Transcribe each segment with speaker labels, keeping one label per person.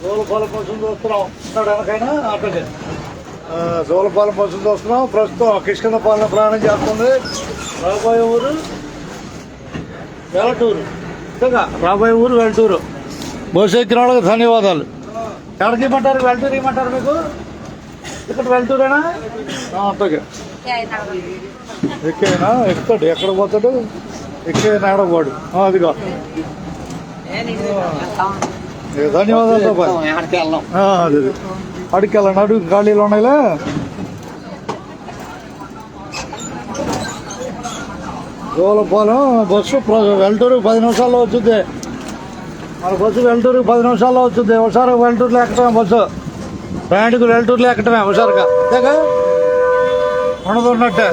Speaker 1: జోలపాలెం బస్సులు చూస్తున్నాం వెనకైనా అక్కడికి జోలపాలెం బస్సులు చూస్తున్నాం. ప్రస్తుతం కిష్కిందపాలెం ప్రయాణం చేస్తుంది. రాబోయే ఊరు వెలటూరు. రాబోయే ఊరు వెలటూరు. బస్సు ఎక్కిన వాళ్ళకి ధన్యవాదాలు. ఎక్కడికి ఇమ్మంటారు? వెలటూరు ఇమ్మంటారు మీకు? ఇక్కడ వెలటూరేనా? అట్టగే ఎక్కేనా ఎక్కుతాడు. ఎక్కడ పోతాడు? ఎక్కేనా ఎడపోడు. అదిగో ధన్యవాదాలు. అదే అడికి వెళ్ళండి. అడుగు ఖాళీలు ఉన్నాయిలే. జోలపాలెం బస్సు వెల్టూరుకి 10 నిమిషాల్లో వచ్చింది. మన బస్సు వెల్టూరుకి 10 నిమిషాల్లో వచ్చింది. ఒకసారి వెల్టూరులో ఎక్కడమే బస్సు. ప్రయాణికులు వెల్టూరులో ఎక్కడమే హుషారుగా. అంతేగా ఉన్నదున్నట్టే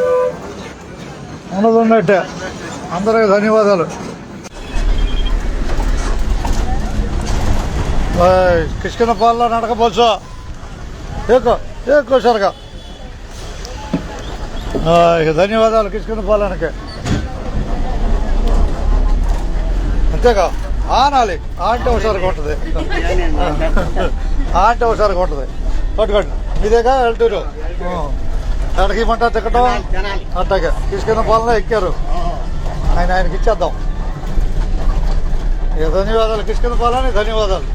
Speaker 1: అందరికీ ధన్యవాదాలు. కిష్కిందపాలెంలో నడక బస్సు ఎక్కువ సరిగా. ధన్యవాదాలు కిష్కిందపాలెంకి. అంతేగా ఆనాలి. అంటే హుషారుగా ఉంటుంది. అంటే హుషారుగా ఉంటుంది. పట్టుకోండి. ఇదేగా వెళ్తూరు. ఎక్కడికి ఇమ్మంటారు తిక్కటం? అట్టగా కిష్కిందపాలెంలో ఎక్కారు. ఆయనకి ఇచ్చేద్దాం. ధన్యవాదాలు కిష్కిందపాలెంకి ధన్యవాదాలు.